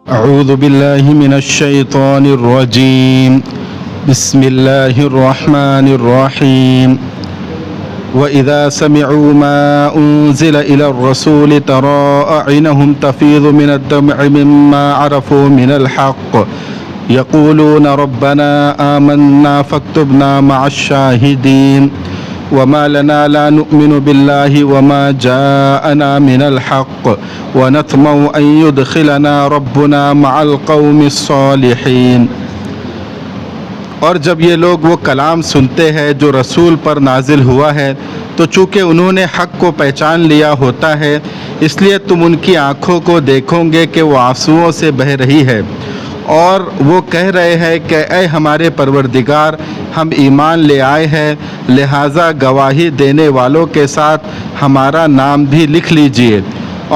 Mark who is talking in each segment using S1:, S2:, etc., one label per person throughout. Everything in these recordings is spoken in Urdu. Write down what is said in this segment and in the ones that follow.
S1: أعوذ بالله من الشيطان الرجيم بسم الله الرحمن الرحيم وإذا سمعوا ما أنزل إلى الرسول ترى أعينهم تفيض من الدمع مما عرفوا من الحق يقولون ربنا آمنا فاكتبنا مع الشاهدين وما لنا لا نؤمن بالله وما جاءنا من الحق ونطمع أن يدخلنا ربنا مع القوم الصالحين۔ اور جب یہ لوگ وہ کلام سنتے ہیں جو رسول پر نازل ہوا ہے تو چونکہ انہوں نے حق کو پہچان لیا ہوتا ہے اس لیے تم ان کی آنکھوں کو دیکھو گے کہ وہ آنسوؤں سے بہہ رہی ہے، اور وہ کہہ رہے ہیں کہ اے ہمارے پروردگار ہم ایمان لے آئے ہیں، لہٰذا گواہی دینے والوں کے ساتھ ہمارا نام بھی لکھ لیجئے،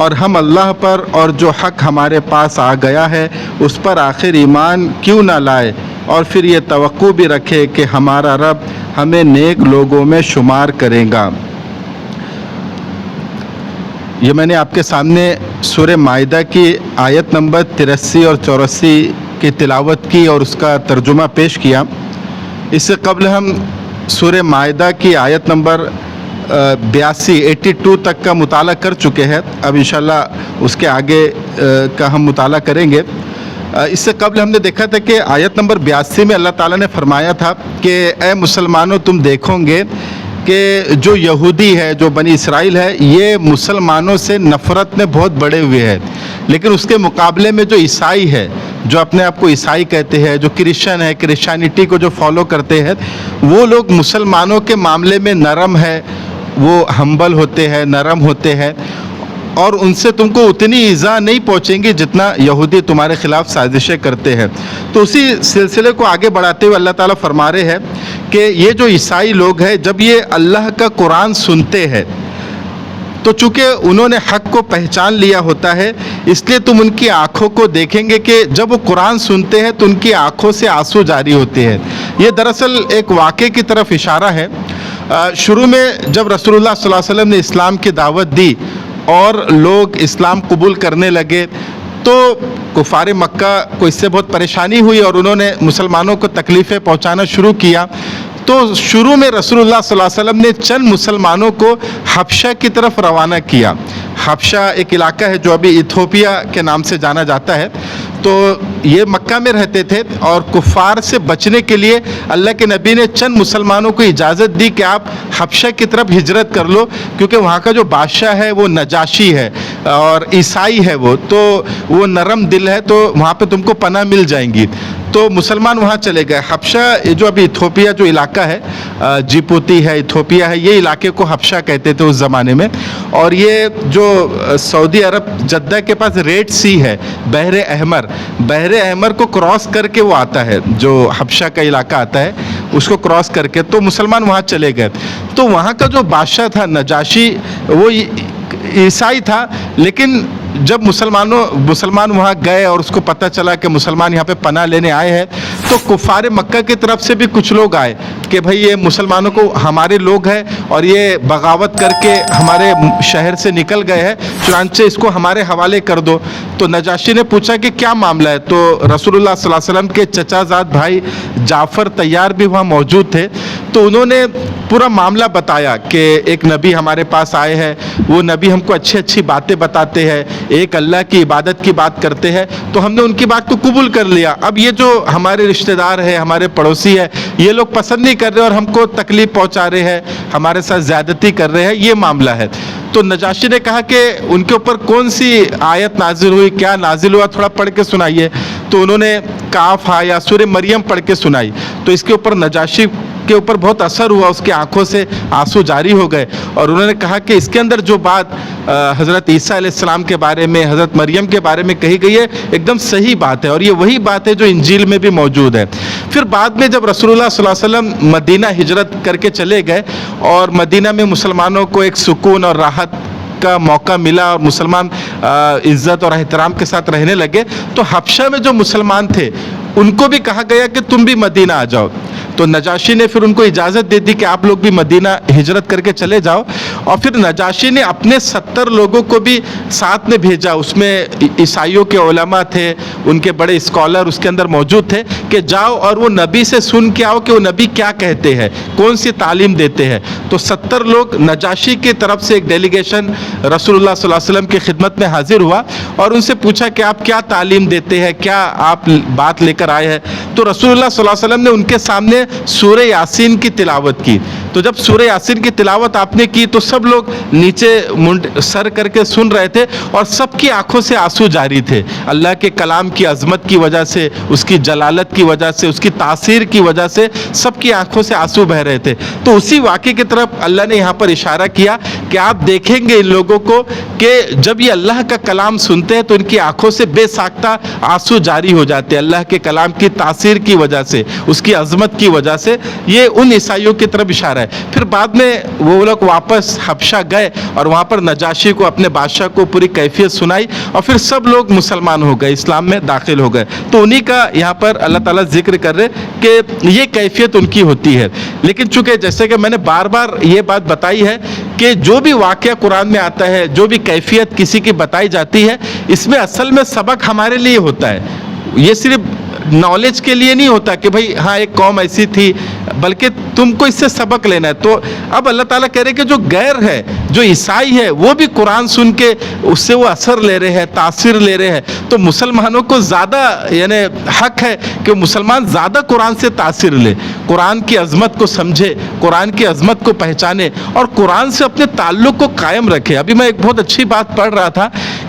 S1: اور ہم اللہ پر اور جو حق ہمارے پاس آ گیا ہے اس پر آخر ایمان کیوں نہ لائے، اور پھر یہ توقع بھی رکھے کہ ہمارا رب ہمیں نیک لوگوں میں شمار کرے گا۔ یہ میں نے آپ کے سامنے سورہ مائدہ کی آیت نمبر 83 اور 84 کی تلاوت کی اور اس کا ترجمہ پیش کیا۔ اس سے قبل ہم سورہ مائدہ کی آیت نمبر 82 تک کا مطالعہ کر چکے ہیں، اب انشاءاللہ اس کے آگے کا ہم مطالعہ کریں گے۔ اس سے قبل ہم نے دیکھا تھا کہ آیت نمبر 82 میں اللہ تعالیٰ نے فرمایا تھا کہ اے مسلمانوں تم دیکھو گے کہ جو یہودی ہے، جو بنی اسرائیل ہے، یہ مسلمانوں سے نفرت میں بہت بڑے ہوئے ہیں، لیکن اس کے مقابلے میں جو عیسائی ہے، جو اپنے آپ کو عیسائی کہتے ہیں، جو کرسچن ہے، کرسچینٹی کو جو فالو کرتے ہیں، وہ لوگ مسلمانوں کے معاملے میں نرم ہے، وہ ہمبل ہوتے ہیں، نرم ہوتے ہیں، اور ان سے تم کو اتنی ایذا نہیں پہنچیں گی جتنا یہودی تمہارے خلاف سازشیں کرتے ہیں۔ تو اسی سلسلے کو آگے بڑھاتے ہوئے اللہ تعالیٰ فرما رہے ہیں کہ یہ جو عیسائی لوگ ہیں جب یہ اللہ کا قرآن سنتے ہیں تو چونکہ انہوں نے حق کو پہچان لیا ہوتا ہے اس لیے تم ان کی آنکھوں کو دیکھیں گے کہ جب وہ قرآن سنتے ہیں تو ان کی آنکھوں سے آنسو جاری ہوتے ہیں۔ یہ دراصل ایک واقعے کی طرف اشارہ ہے۔ شروع میں جب رسول اللہ صلی اللہ علیہ وسلم نے اسلام کی دعوت دی اور لوگ اسلام قبول کرنے لگے تو کفار مکہ کو اس سے بہت پریشانی ہوئی اور انہوں نے مسلمانوں کو تکلیفیں پہنچانا شروع کیا۔ تو شروع میں رسول اللہ صلی اللہ علیہ وسلم نے چند مسلمانوں کو حبشہ کی طرف روانہ کیا۔ حبشہ ایک علاقہ ہے جو ابھی ایتھوپیا کے نام سے جانا جاتا ہے۔ تو یہ مکہ میں رہتے تھے اور کفار سے بچنے کے لیے اللہ کے نبی نے چند مسلمانوں کو اجازت دی کہ آپ حبشہ کی طرف ہجرت کر لو، کیونکہ وہاں کا جو بادشاہ ہے وہ نجاشی ہے اور عیسائی ہے، وہ نرم دل ہے، تو وہاں پہ تم کو پناہ مل جائیں گی۔ تو مسلمان وہاں چلے گئے۔ حبشہ جو ابھی ایتھوپیا جو علاقہ ہے، جیبوتی ہے، ایتھوپیا ہے، یہ علاقے کو حبشہ کہتے تھے اس زمانے میں، اور یہ جو سعودی عرب جدہ کے پاس ریڈ سی ہے، بحر احمر کو کراس کر کے وہ آتا ہے، جو حبشہ کا علاقہ آتا ہے اس کو کراس کر کے، تو مسلمان وہاں چلے گئے۔ تو وہاں کا جو بادشاہ تھا نجاشی، وہ عیسائی تھا، لیکن جب مسلمان وہاں گئے اور اس کو پتہ چلا کہ مسلمان یہاں پہ پناہ لینے آئے ہیں تو کفار مکہ کی طرف سے بھی کچھ لوگ آئے کہ بھئی یہ مسلمانوں کو ہمارے لوگ ہیں اور یہ بغاوت کر کے ہمارے شہر سے نکل گئے ہیں، چنانچہ اس کو ہمارے حوالے کر دو۔ تو نجاشی نے پوچھا کہ کیا معاملہ ہے؟ تو رسول اللہ صلی اللہ علیہ وسلم کے چچا زاد بھائی جعفر طیار بھی وہاں موجود تھے، تو انہوں نے پورا معاملہ بتایا کہ ایک نبی ہمارے پاس آئے ہیں، وہ نبی ہم کو اچھی باتیں بتاتے ہیں، ایک اللہ کی عبادت کی بات کرتے ہیں، تو ہم نے ان کی بات کو قبول کر لیا۔ اب یہ جو ہمارے رشتہ دار ہیں، ہمارے پڑوسی ہیں، یہ لوگ پسند نہیں کر رہے اور ہم کو تکلیف پہنچا رہے ہیں، ہمارے ساتھ زیادتی کر رہے ہیں، یہ معاملہ ہے۔ تو نجاشی نے کہا کہ ان کے اوپر کون سی آیت نازل ہوئی، کیا نازل ہوا، تھوڑا پڑھ کے سنائیے۔ تو انہوں نے کاف ہا یا سورہ مریم پڑھ کے سنائی، تو اس کے اوپر نجاشی کے اوپر بہت اثر ہوا، اس کی آنکھوں سے آنسو جاری ہو گئے، اور انہوں نے کہا کہ اس کے اندر جو بات حضرت عیسیٰ علیہ السلام کے بارے میں، حضرت مریم کے بارے میں کہی گئی ہے ایک دم صحیح بات ہے، اور یہ وہی بات ہے جو انجیل میں بھی موجود ہے۔ پھر بعد میں جب رسول اللہ صلی اللہ علیہ وسلم مدینہ ہجرت کر کے چلے گئے اور مدینہ میں مسلمانوں کو ایک سکون اور راحت کا موقع ملا اور مسلمان عزت اور احترام کے ساتھ رہنے لگے، تو حبشہ میں جو مسلمان تھے ان کو بھی کہا گیا کہ تم بھی مدینہ آ جاؤ. تو نجاشی نے پھر ان کو اجازت دے دی کہ آپ لوگ بھی مدینہ ہجرت کر کے چلے جاؤ. اور پھر نجاشی نے اپنے 70 لوگوں کو بھی ساتھ میں بھیجا. اس میں عیسائیوں کے علماء تھے, ان کے بڑے اسکالر اس کے اندر موجود تھے, کہ جاؤ اور وہ نبی سے سن کے آؤ کہ وہ نبی کیا کہتے ہیں, کون سی تعلیم دیتے ہیں. تو 70 لوگ نجاشی کی طرف سے ایک ڈیلیگیشن رسول اللہ صلی اللہ علیہ وسلم کی خدمت میں حاضر ہوا اور ان سے پوچھا کہ آپ کیا تعلیم دیتے ہیں, کیا آپ بات لے کر آئے ہیں. تو رسول اللہ صلی اللہ علیہ وسلم نے ان کے سامنے سورہ یاسین کی تلاوت کی. تو جب سورہ یاسین کی تلاوت آپ نے کی تو سب لوگ نیچے سر کر کے سن رہے تھے اور سب کی آنکھوں سے آنسو جاری تھے. اللہ کے کلام کی عظمت کی وجہ سے, اس کی جلالت کی وجہ سے, اس کی تاثیر کی وجہ سے سب کی آنکھوں سے آنسو بہ رہے تھے. تو اسی واقعے کی طرف اللہ نے یہاں پر اشارہ کیا کہ آپ دیکھیں گے ان لوگوں کو کہ جب یہ اللہ کا کلام سنتے ہیں تو ان کی آنکھوں سے بے ساختہ آنسو جاری ہو جاتے ہیں, اللہ کے کلام کی تاثیر کی وجہ سے, اس کی عظمت کی وجہ سے. یہ ان عیسائیوں کی طرف اشارہ ہے. پھر بعد میں وہ لوگ واپس حبشہ گئے اور وہاں پر نجاشی کو, اپنے بادشاہ کو پوری کیفیت سنائی اور پھر سب لوگ مسلمان ہو گئے, اسلام میں داخل ہو گئے. تو انہی کا یہاں پر اللہ تعالیٰ ذکر کر رہے کہ یہ کیفیت ان کی ہوتی ہے. لیکن چونکہ جیسے کہ میں نے بار بار یہ بات بتائی ہے کہ جو بھی واقعہ قرآن میں آتا ہے, جو بھی کیفیت کسی کی بتائی جاتی ہے, اس میں اصل میں سبق ہمارے لیے ہوتا ہے. یہ صرف نالج کے لیے نہیں ہوتا کہ بھائی ہاں ایک قوم ایسی تھی, بلکہ تم کو اس سے سبق لینا ہے. تو اب اللہ تعالیٰ کہہ رہے کہ جو غیر ہے, جو عیسائی ہے, وہ بھی قرآن سن کے اس سے وہ اثر لے رہے ہیں, تاثیر لے رہے ہیں. تو مسلمانوں کو زیادہ یعنی حق ہے کہ مسلمان زیادہ قرآن سے تاثیر لے, قرآن کی عظمت کو سمجھے, قرآن کی عظمت کو پہچانے اور قرآن سے اپنے تعلق کو قائم رکھے. ابھی میں ایک بہت اچھی بات پڑھ رہا تھا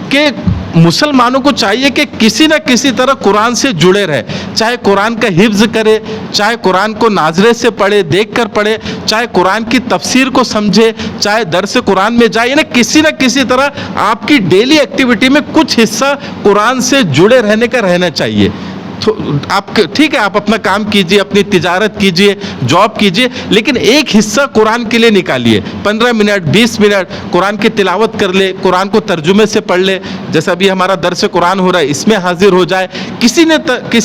S1: کہ مسلمانوں کو چاہیے کہ کسی نہ کسی طرح قرآن سے جڑے رہے, چاہے قرآن کا حفظ کرے, چاہے قرآن کو ناظرے سے پڑھے, دیکھ کر پڑھے, چاہے قرآن کی تفسیر کو سمجھے, چاہے درس قرآن میں جائے. یعنی کسی نہ کسی طرح آپ کی ڈیلی ایکٹیویٹی میں کچھ حصہ قرآن سے جڑے رہنے کا رہنا چاہیے. آپ ٹھیک ہے, آپ اپنا کام کیجئے, اپنی تجارت کیجئے, جاب کیجئے, لیکن ایک حصہ قرآن کے لیے نکالیے. 15 منٹ 20 منٹ قرآن کی تلاوت کر لے, قرآن کو ترجمے سے پڑھ لے. جیسا ابھی ہمارا درس قرآن ہو رہا ہے, اس میں حاضر ہو جائے. کسی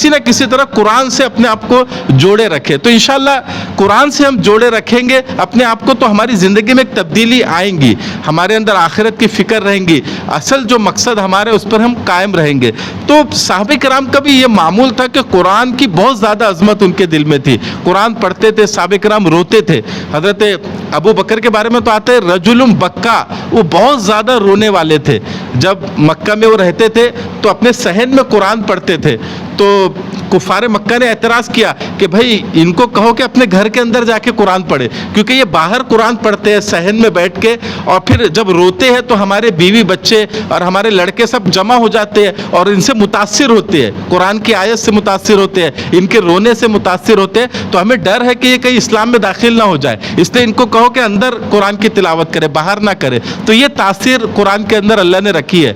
S1: نہ کسی طرح قرآن سے اپنے آپ کو جوڑے رکھے. تو انشاءاللہ قرآن سے ہم جوڑے رکھیں گے اپنے آپ کو, تو ہماری زندگی میں ایک تبدیلی آئیں گی, ہمارے اندر آخرت کی فکر رہیں گی, اصل جو مقصد ہمارے اس پر ہم قائم رہیں گے. تو صحابہ کرام کا بھی یہ معمول تھا کہ قرآن کی بہت زیادہ عظمت ان کے دل میں تھی. قرآن پڑھتے تھے, صحابہ کرام روتے تھے. حضرت ابو بکر کے بارے میں تو آتے ہیں رجل بکا, وہ بہت زیادہ رونے والے تھے. جب مکہ میں وہ رہتے تھے تو اپنے صحن میں قرآن پڑھتے تھے. تو کفار مکہ نے اعتراض کیا کہ بھائی ان کو کہو کہ اپنے گھر کے اندر جا کے قرآن پڑھے, کیونکہ یہ باہر قرآن پڑھتے ہیں صحن میں بیٹھ کے, اور پھر جب روتے ہیں تو ہمارے بیوی بچے اور ہمارے لڑکے سب جمع ہو جاتے ہیں اور ان سے متاثر ہوتے ہیں, قرآن کی آیت سے متاثر ہوتے ہیں, ان کے رونے سے متاثر ہوتے ہیں. تو ہمیں ڈر ہے کہ یہ کہیں اسلام میں داخل نہ ہو جائے, اس لیے ان کو کہو کہ اندر قرآن کی تلاوت کرے, باہر نہ کرے. تو یہ تاثیر قرآن کے اندر اللہ نے رکھی ہے.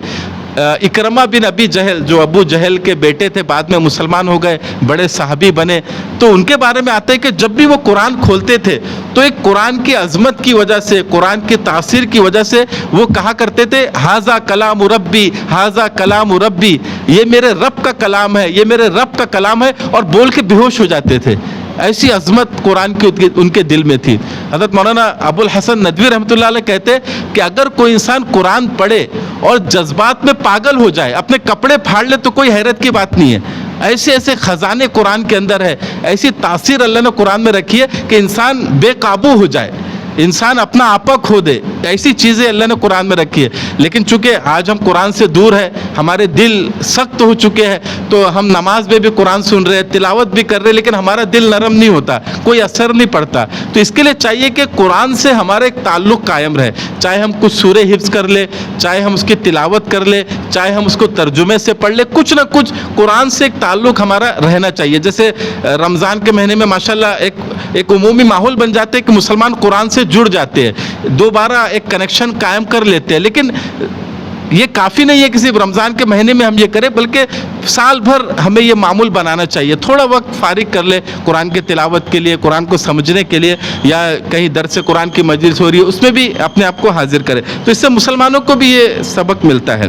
S1: اکرمہ بن ابی جہل, جو ابو جہل کے بیٹے تھے, بعد میں مسلمان ہو گئے, بڑے صحابی بنے. تو ان کے بارے میں آتا ہے کہ جب بھی وہ قرآن کھولتے تھے تو ایک قرآن کی عظمت کی وجہ سے, قرآن کی تاثیر کی وجہ سے وہ کہا کرتے تھے ھذا کلام ربی, ھذا کلام ربی, یہ میرے رب کا کلام ہے, یہ میرے رب کا کلام ہے, اور بول کے بے ہوش ہو جاتے تھے. ایسی عظمت قرآن کی ان کے دل میں تھی. حضرت مولانا ابو الحسن ندوی رحمۃ اللہ علیہ کہتے کہ اگر کوئی انسان قرآن پڑھے اور جذبات میں پاگل ہو جائے, اپنے کپڑے پھاڑ لے, تو کوئی حیرت کی بات نہیں ہے. ایسے ایسے خزانے قرآن کے اندر ہے, ایسی تاثیر اللہ نے قرآن میں رکھی ہے کہ انسان بے قابو ہو جائے, انسان اپنا آپا کھو دے. ایسی چیزیں اللہ نے قرآن میں رکھی ہے. لیکن چونکہ آج ہم قرآن سے دور ہیں, ہمارے دل سخت ہو چکے ہیں, تو ہم نماز میں بھی قرآن سن رہے ہیں, تلاوت بھی کر رہے ہیں, لیکن ہمارا دل نرم نہیں ہوتا, کوئی اثر نہیں پڑتا. تو اس کے لیے چاہیے کہ قرآن سے ہمارا ایک تعلق قائم رہے, چاہے ہم کچھ سورہ حفظ کر لیں, چاہے ہم اس کی تلاوت کر لیں, چاہے ہم اس کو ترجمے سے پڑھ لیں, کچھ نہ کچھ قرآن سے ایک تعلق ہمارا رہنا چاہیے. جیسے رمضان کے مہینے میں ماشاءاللہ ایک عمومی ماحول بن جاتے ہے کہ مسلمان قرآن سے جڑ جاتے ہیں, دوبارہ ایک کنیکشن قائم کر لیتے ہیں. لیکن یہ کافی نہیں ہے کہ صرف رمضان کے مہینے میں ہم یہ کریں, بلکہ سال بھر ہمیں یہ معمول بنانا چاہیے. تھوڑا وقت فارغ کر لے قرآن کی تلاوت کے لیے, قرآن کو سمجھنے کے لیے, یا کہیں درس قرآن کی مجلس ہو رہی ہے اس میں بھی اپنے آپ کو حاضر کرے. تو اس سے مسلمانوں کو بھی یہ سبق ملتا ہے.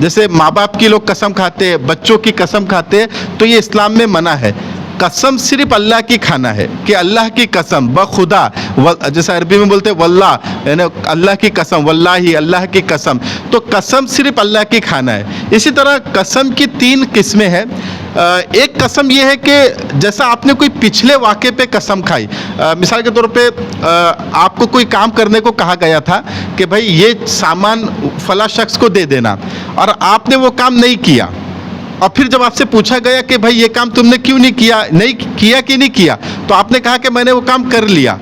S1: جیسے ماں باپ کی لوگ قسم کھاتے ہیں, بچوں کی قسم کھاتے ہیں, تو یہ اسلام میں منع ہے. قسم صرف اللہ کی کھانا ہے کہ اللہ کی قسم بخدا, جیسے عربی میں بولتے واللہ, یعنی اللہ کی قسم, واللہ اللہ کی قسم. تو قسم صرف اللہ کی کھانا ہے. اسی طرح قسم کی 3 قسمیں ہیں. ایک قسم یہ ہے کہ جیسا آپ نے کوئی پچھلے واقعے پہ قسم کھائی, مثال کے طور پہ آپ کو کوئی کام کرنے کو کہا گیا تھا کہ بھائی یہ سامان فلاں شخص کو دے دینا, اور آپ نے وہ کام نہیں کیا, اور پھر جب آپ سے پوچھا گیا کہ بھائی یہ کام تم نے کیوں نہیں کیا, تو آپ نے کہا کہ میں نے وہ کام کر لیا.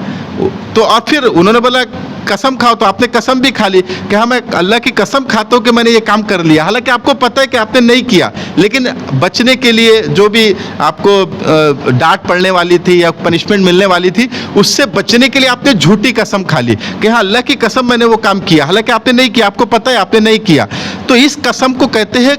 S1: تو اور پھر انہوں نے بولا قسم کھاؤ, تو آپ نے قسم بھی کھا لی کہ ہاں میں اللہ کی قسم کھاتا ہوں کہ میں نے یہ کام کر لیا, حالانکہ آپ کو پتہ ہے کہ آپ نے نہیں کیا, لیکن بچنے کے لیے جو بھی آپ کو ڈانٹ پڑنے والی تھی یا پنشمنٹ ملنے والی تھی, اس سے بچنے کے لیے آپ نے جھوٹی قسم کھا لی کہ ہاں اللہ کی قسم میں نے وہ کام کیا, حالانکہ آپ نے نہیں کیا, آپ کو پتہ ہے آپ نے نہیں کیا. تو اس قسم کو کہتے ہیں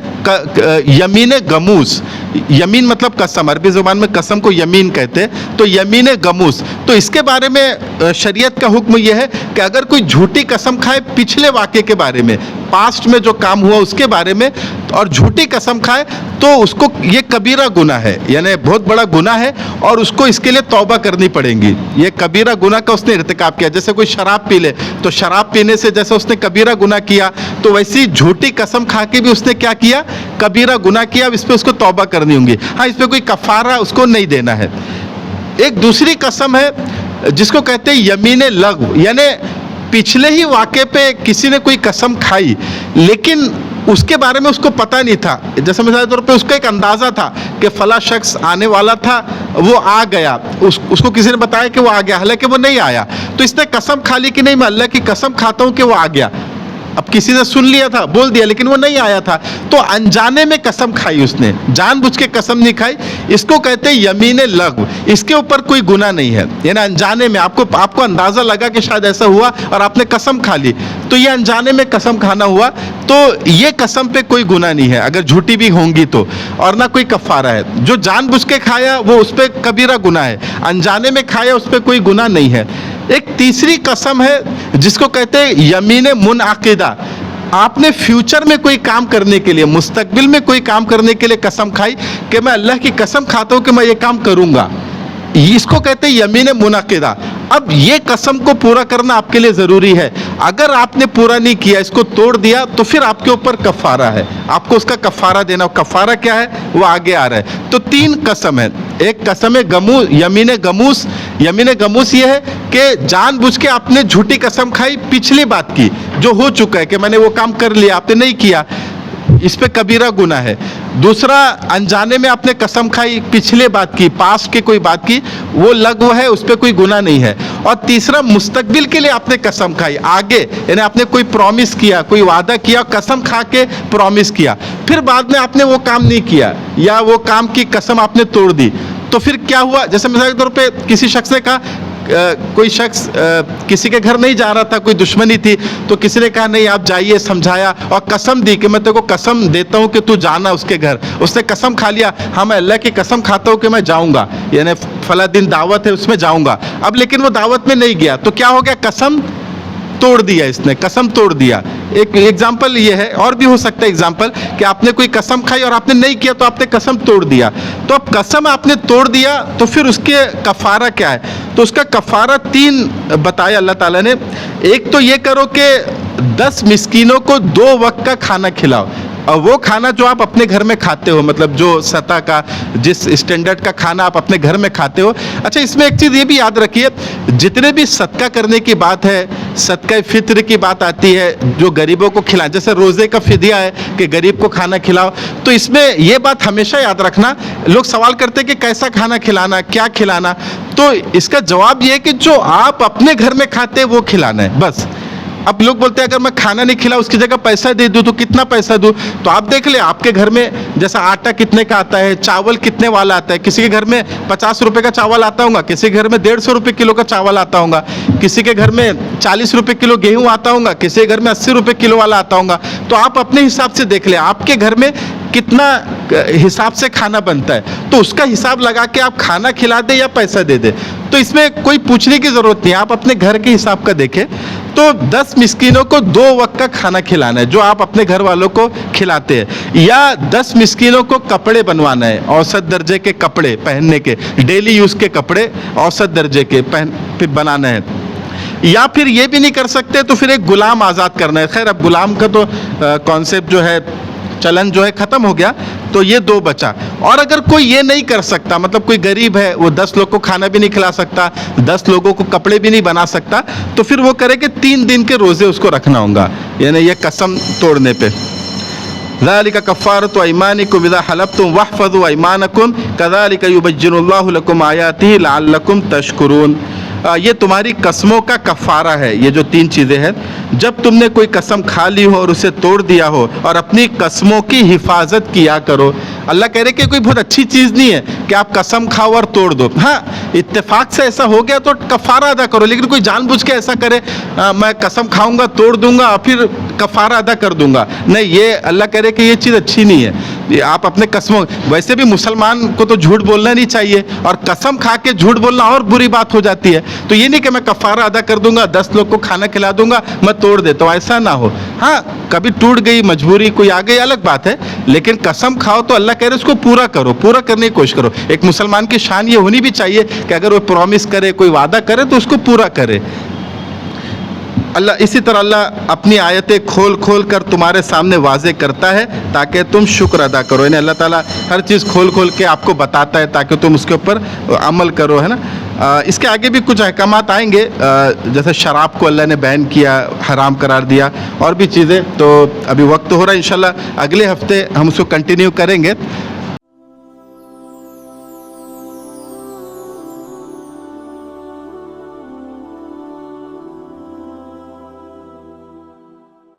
S1: یمین گموس. یمین مطلب قسم, عربی زبان میں قسم کو یمین کہتے ہیں, تو یمین گموس. تو اس کے بارے میں شریعت کا حکم یہ ہے کہ اگر کوئی جھوٹی قسم کھائے پچھلے واقعے کے بارے میں, پاسٹ میں جو کام ہوا اس کے بارے میں, اور جھوٹی قسم کھائے, تو اس کو یہ کبیرہ گناہ ہے, یعنی بہت بڑا گناہ ہے, اور اس کو اس کے لیے توبہ کرنی پڑے گی. یہ کبیرہ گناہ کا اس نے ارتکاب کیا. جیسے کوئی شراب پی لے, تو شراب پینے سے جیسے اس نے کبیرہ گناہ کیا, تو ویسی جھوٹی قسم کھا کے بھی اس نے کیا کیا, کبیرہ گناہ کیا. اب اس پہ اس کو توبہ کرنی ہوں گی. ہاں, اس پہ کوئی کفارہ اس کو نہیں دینا ہے. ایک دوسری قسم ہے جس کو کہتے ہیں یمین لغو, یعنی پچھلے ہی واقعے پہ کسی نے کوئی قسم کھائی, لیکن اس کے بارے میں اس کو پتہ نہیں تھا. جیسے مثال کے طور پہ اس کو ایک اندازہ تھا کہ فلاں شخص آنے والا تھا, وہ آ گیا, اس کو کسی نے بتایا کہ وہ آ گیا, حالانکہ وہ نہیں آیا. تو اس نے قسم کھا لی کہ نہیں, میں اللہ کی قسم کھاتا ہوں کہ وہ آ گیا. اب کسی نے سن لیا تھا, بول دیا, لیکن وہ نہیں آیا تھا, تو انجانے میں قسم کھائی اس نے, جان بوجھ کے قسم نہیں کھائی. اس کو کہتے ہیں یمین لغو. اس کے اوپر کوئی گناہ نہیں ہے, یعنی انجانے میں آپ کو اندازہ لگا کہ شاید ایسا ہوا اور آپ نے قسم کھا لی, تو یہ انجانے میں قسم کھانا ہوا. تو یہ قسم پہ کوئی گناہ نہیں ہے اگر جھوٹی بھی ہوں گی تو, اور نہ کوئی کفارہ ہے. جو جان بوجھ کے کھایا وہ اس پہ کبیرہ گناہ ہے, انجانے میں کھایا اس پہ کوئی گناہ نہیں ہے. ایک تیسری قسم ہے جس کو کہتے ہیں یمین منعقدہ. آپ نے فیوچر میں کوئی کام کرنے کے لیے, مستقبل میں کوئی کام کرنے کے لیے قسم کھائی کہ میں اللہ کی قسم کھاتا ہوں کہ میں یہ کام کروں گا. اس کو کہتے ہیں یمین منعقدہ. اب یہ قسم کو پورا کرنا آپ کے لیے ضروری ہے. اگر آپ نے پورا نہیں کیا, اس کو توڑ دیا, تو پھر آپ کے اوپر کفارہ ہے, آپ کو اس کا کفارہ دینا. کفارہ کیا ہے وہ آگے آ رہا ہے. تو 3 قسم ہے. ایک قسم ہے یمین گموس. یمین گموس یہ ہے کہ جان بوجھ کے آپ نے جھوٹی قسم کھائی پچھلی بات کی جو ہو چکا ہے کہ میں نے وہ کام کر لیا, آپ نے نہیں کیا, اس پہ کبیرہ گناہ ہے. دوسرا, انجانے میں آپ نے قسم کھائی پچھلے بات کی, پاسٹ کی کوئی بات کی, وہ لغو ہے, اس پہ کوئی گناہ نہیں ہے. اور تیسرا, مستقبل کے لیے آپ نے قسم کھائی, آگے, یعنی آپ نے کوئی پرومس کیا, کوئی وعدہ کیا, قسم کھا کے پرومس کیا, پھر بعد میں آپ نے وہ کام نہیں کیا یا وہ کام کی قسم آپ نے توڑ دی, تو پھر کیا ہوا. جیسے مثال کے طور پہ کسی شخص نے کہا, کوئی شخص کسی کے گھر نہیں جا رہا تھا, کوئی دشمنی تھی, تو کسی نے کہا نہیں آپ جائیے, سمجھایا اور قسم دی کہ میں تیرے کو قسم دیتا ہوں کہ تو جانا اس کے گھر. اس نے قسم کھا لیا, ہاں میں اللہ کی قسم کھاتا ہوں کہ میں جاؤں گا, یعنی فلاں دن دعوت ہے اس میں جاؤں گا. اب لیکن وہ دعوت میں نہیں گیا, تو کیا ہو گیا, قسم توڑ دیا, اس نے قسم توڑ دیا. ایک ایگزامپل یہ ہے, اور بھی ہو سکتا ہے ایگزامپل کہ آپ نے کوئی قسم کھائی اور آپ نے نہیں کیا, تو آپ نے قسم توڑ دیا. تو اب قسم آپ نے توڑ دیا, تو پھر اس کے کفارہ کیا ہے. تو اس کا کفارہ 3 بتایا اللہ تعالیٰ نے. ایک تو یہ کرو کہ 10 مسکینوں کو 2 وقت کا کھانا کھلاؤ, اور وہ کھانا جو آپ اپنے گھر میں کھاتے ہو, مطلب جو سطح کا, جس اسٹینڈرڈ کا کھانا آپ اپنے گھر میں کھاتے ہو. اچھا, اس میں ایک چیز یہ بھی یاد رکھیے, جتنے بھی صدقہ کرنے کی بات ہے, صدقہ فطر کی بات آتی ہے, جو غریبوں کو کھلائیں, جیسے روزے کا فدیہ ہے کہ غریب کو کھانا کھلاؤ, تو اس میں یہ بات ہمیشہ یاد رکھنا. لوگ سوال کرتے کہ کیسا کھانا کھلانا, کیا کھلانا, تو اس کا جواب یہ ہے کہ جو آپ اپنے گھر میں کھاتے وہ کھلانا ہے بس. اب لوگ بولتے ہیں اگر میں کھانا نہیں کھلاؤں, اس کی جگہ پیسہ دے دوں, تو کتنا پیسہ دوں. تو آپ دیکھ لیں آپ کے گھر میں جیسا آٹا کتنے کا آتا ہے, چاول کتنے والا آتا ہے. کسی کے گھر میں 50 روپے کا چاول آتا ہوگا, کسی کے گھر میں 150 روپے کلو کا چاول آتا ہوگا, کسی کے گھر میں 40 روپے کلو گیہوں آتا ہوگا, کسی کے گھر میں 80 روپے کلو والا آتا ہوگا. تو آپ اپنے حساب سے دیکھ لیں آپ کے گھر میں کتنا حساب سے کھانا بنتا ہے, تو اس کا حساب لگا کے آپ کھانا کھلا دیں یا پیسہ دے دیں. تو اس میں کوئی پوچھنے کی ضرورت نہیں, آپ اپنے گھر کے حساب کا دیکھیں. تو تو 10 مسکینوں کو 2 وقت کا کھانا کھلانا ہے جو آپ اپنے گھر والوں کو کھلاتے ہیں, یا 10 مسکینوں کو کپڑے بنوانا ہے, اوسط درجے کے کپڑے پہننے کے, ڈیلی یوز کے کپڑے اوسط درجے کے بنانا ہے, یا پھر یہ بھی نہیں کر سکتے تو پھر ایک غلام آزاد کرنا ہے. خیر اب غلام کا تو کانسیپٹ جو ہے, چلن جو ہے ختم ہو گیا, تو یہ 2 بچا. اور اگر کوئی یہ نہیں کر سکتا, مطلب کوئی غریب ہے, وہ 10 لوگ کو کھانا بھی نہیں کھلا سکتا, 10 لوگوں کو کپڑے بھی نہیں بنا سکتا, تو پھر وہ کرے کہ 3 دن کے روزے اس کو رکھنا ہوگا, یعنی یہ قسم توڑنے پہ. ذَلِكَ كَفَّارَةُ أَيْمَانِكُمْ إِذَا حَلَفْتُمْ وَاحْفَظُوا أَيْمَانَكُمْ كَذَلِكَ يُبَيِّنُ اللَّهُ لَكُمْ آيَاتِهِ لَعَلَّكُمْ تَشْكُرُونَ. یہ تمہاری قسموں کا کفارہ ہے. یہ جو 3 چیزیں ہیں, جب تم نے کوئی قسم کھا لی ہو اور اسے توڑ دیا ہو, اور اپنی قسموں کی حفاظت کیا کرو. اللہ کہہ رہے کہ کوئی بہت اچھی چیز نہیں ہے کہ آپ قسم کھاؤ اور توڑ دو. ہاں اتفاق سے ایسا ہو گیا تو کفارہ ادا کرو, لیکن کوئی جان بوجھ کے ایسا کرے میں قسم کھاؤں گا توڑ دوں گا اور پھر کفارہ ادا کر دوں گا, نہیں, یہ اللہ کہہ رہے کہ یہ چیز اچھی نہیں ہے. آپ اپنے قسموں, ویسے بھی مسلمان کو تو جھوٹ بولنا نہیں چاہیے, اور قسم کھا کے جھوٹ بولنا اور بری بات ہو جاتی ہے. تو یہ نہیں کہ میں کفارہ ادا کر دوں گا, 10 لوگ کو کھانا کھلا دوں گا, میں توڑ دیتا ہوں, ایسا نہ ہو. ہاں کبھی ٹوٹ گئی, مجبوری کوئی آ گئی, الگ بات ہے, لیکن قسم کھاؤ تو اللہ کہہ رہے اس کو پورا کرو, پورا کرنے کی کوشش کرو. ایک مسلمان کی شان یہ ہونی بھی چاہیے کہ اگر وہ پرومس کرے, کوئی وعدہ کرے تو اس کو پورا کرے. اللہ اسی طرح اللہ اپنی آیتیں کھول کھول کر تمہارے سامنے واضح کرتا ہے تاکہ تم شکر ادا کرو. یعنی اللہ تعالیٰ ہر چیز کھول کھول کے آپ کو بتاتا ہے تاکہ تم اس کے اوپر عمل کرو, ہے نا. اس کے آگے بھی کچھ احکامات آئیں گے, جیسے شراب کو اللہ نے بین کیا, حرام قرار دیا, اور بھی چیزیں. تو ابھی وقت ہو رہا ہے, انشاءاللہ اگلے ہفتے ہم اس کو کنٹینیو کریں گے.